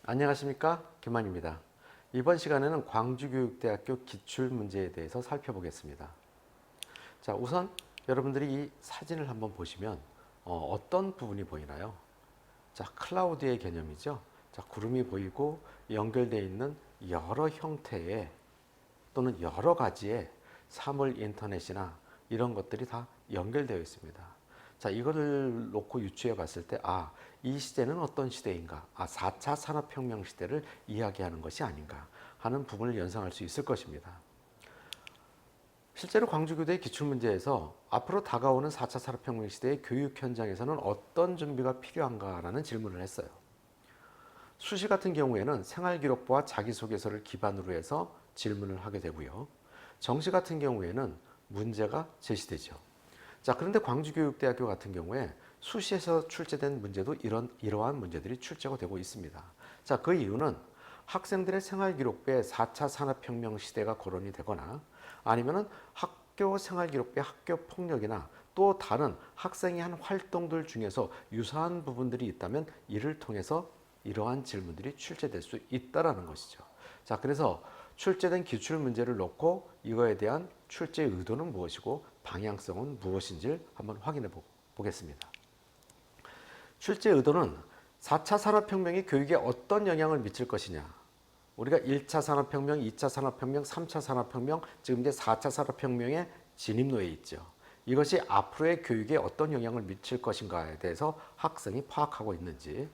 안녕하십니까, 김만입니다. 이번 시간에는 광주교육대학교 기출문제에 대해서 살펴보겠습니다. 자, 우선 여러분들이 이 사진을 한번 보시면 어떤 부분이 보이나요? 자, 클라우드의 개념이죠. 자, 구름이 보이고 연결되어 있는 여러 형태의 또는 여러 가지의 사물 인터넷이나 이런 것들이 다 연결되어 있습니다. 자, 이거를 놓고 유추해 봤을 때, 이 시대는 어떤 시대인가? 4차 산업혁명 시대를 이야기하는 것이 아닌가 하는 부분을 연상할 수 있을 것입니다. 실제로 광주교대의 기출문제에서 앞으로 다가오는 4차 산업혁명 시대의 교육 현장에서는 어떤 준비가 필요한가라는 질문을 했어요. 수시 같은 경우에는 생활기록부와 자기소개서를 기반으로 해서 질문을 하게 되고요. 정시 같은 경우에는 문제가 제시되죠. 자, 그런데 광주교육대학교 같은 경우에 수시에서 출제된 문제도 이러한 문제들이 출제가 되고 있습니다. 자, 그 이유는 학생들의 생활기록부에 4차 산업혁명 시대가 거론이 되거나 아니면은 학교 생활기록부에 학교폭력이나 또 다른 학생이 한 활동들 중에서 유사한 부분들이 있다면 이를 통해서 이러한 질문들이 출제될 수 있다는 것이죠. 자, 그래서 출제된 기출문제를 놓고 이거에 대한 출제 의도는 무엇이고 방향성은 무엇인지를 한번 확인해 보겠습니다. 출제 의도는 4차 산업혁명이 교육에 어떤 영향을 미칠 것이냐. 우리가 1차 산업혁명, 2차 산업혁명, 3차 산업혁명, 지금 이제 4차 산업혁명의 진입로에 있죠. 이것이 앞으로의 교육에 어떤 영향을 미칠 것인가에 대해서 학생이 파악하고 있는지,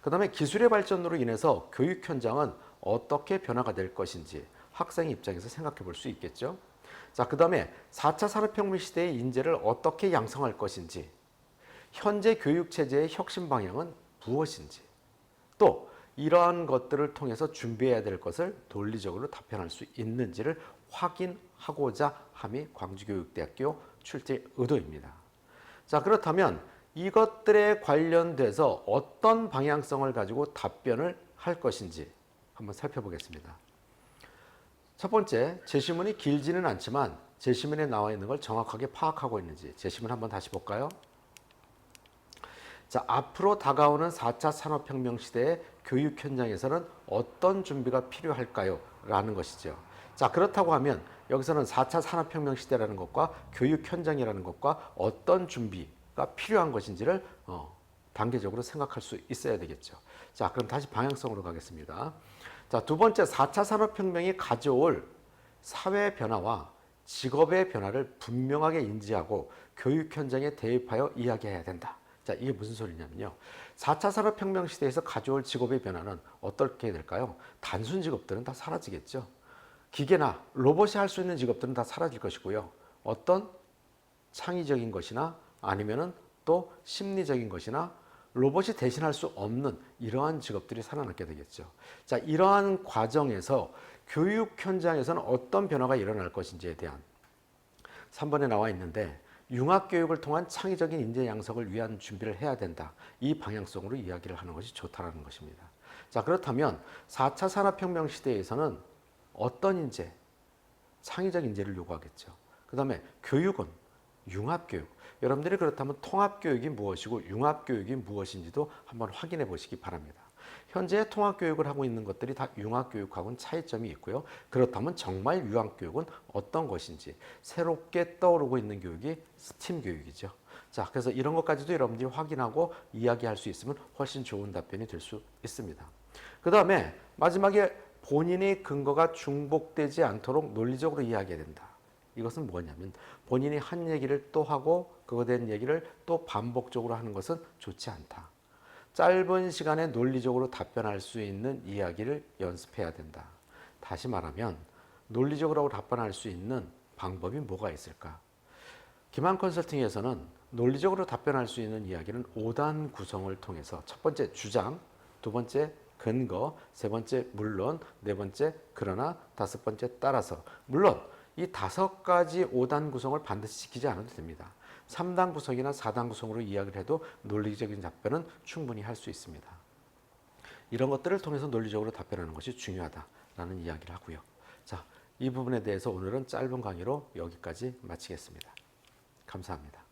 그 다음에 기술의 발전으로 인해서 교육 현장은 어떻게 변화가 될 것인지 학생 입장에서 생각해 볼 수 있겠죠. 자, 그 다음에 4차 산업혁명 시대의 인재를 어떻게 양성할 것인지, 현재 교육체제의 혁신 방향은 무엇인지, 또 이러한 것들을 통해서 준비해야 될 것을 논리적으로 답변할 수 있는지를 확인하고자 함이 광주교육대학교 출제 의도입니다. 자, 그렇다면 이것들에 관련돼서 어떤 방향성을 가지고 답변을 할 것인지 한번 살펴보겠습니다. 첫 번째, 제시문이 길지는 않지만 제시문에 나와 있는 걸 정확하게 파악하고 있는지 제시문 한번 다시 볼까요? 자, 앞으로 다가오는 4차 산업혁명 시대의 교육 현장에서는 어떤 준비가 필요할까요? 라는 것이죠. 자, 그렇다고 하면 여기서는 4차 산업혁명 시대라는 것과 교육 현장이라는 것과 어떤 준비가 필요한 것인지를 단계적으로 생각할 수 있어야 되겠죠. 자, 그럼 다시 방향성으로 가겠습니다. 자, 두 번째, 4차 산업혁명이 가져올 사회 변화와 직업의 변화를 분명하게 인지하고 교육 현장에 대입하여 이야기해야 된다. 자, 이게 무슨 소리냐면요. 4차 산업혁명 시대에서 가져올 직업의 변화는 어떻게 될까요? 단순 직업들은 다 사라지겠죠. 기계나 로봇이 할 수 있는 직업들은 다 사라질 것이고요. 어떤 창의적인 것이나 아니면은 또 심리적인 것이나 로봇이 대신할 수 없는 이러한 직업들이 살아남게 되겠죠. 자, 이러한 과정에서 교육 현장에서는 어떤 변화가 일어날 것인지에 대한 3번에 나와 있는데 융합교육을 통한 창의적인 인재 양성을 위한 준비를 해야 된다. 이 방향성으로 이야기를 하는 것이 좋다는 것입니다. 자, 그렇다면 4차 산업혁명 시대에서는 어떤 인재, 창의적 인재를 요구하겠죠. 그 다음에 교육은 융합교육. 여러분들이 그렇다면 통합교육이 무엇이고 융합교육이 무엇인지도 한번 확인해 보시기 바랍니다. 현재 통합교육을 하고 있는 것들이 다 융합교육하고는 차이점이 있고요. 그렇다면 정말 융합교육은 어떤 것인지 새롭게 떠오르고 있는 교육이 스팀 교육이죠. 자, 그래서 이런 것까지도 여러분들이 확인하고 이야기할 수 있으면 훨씬 좋은 답변이 될 수 있습니다. 그 다음에 마지막에 본인의 근거가 중복되지 않도록 논리적으로 이야기해야 된다. 이것은 뭐냐면 본인이 한 얘기를 또 하고 그거에 대한 얘기를 또 반복적으로 하는 것은 좋지 않다. 짧은 시간에 논리적으로 답변할 수 있는 이야기를 연습해야 된다. 다시 말하면 논리적으로 답변할 수 있는 방법이 뭐가 있을까? 기만 컨설팅에서는 논리적으로 답변할 수 있는 이야기는 5단 구성을 통해서 첫 번째 주장, 두 번째 근거, 세 번째 물론, 네 번째 그러나, 다섯 번째 따라서. 물론 이 5가지 5단 구성을 반드시 지키지 않아도 됩니다. 3단 구성이나 4단 구성으로 이야기를 해도 논리적인 답변은 충분히 할 수 있습니다. 이런 것들을 통해서 논리적으로 답변하는 것이 중요하다라는 이야기를 하고요. 자, 이 부분에 대해서 오늘은 짧은 강의로 여기까지 마치겠습니다. 감사합니다.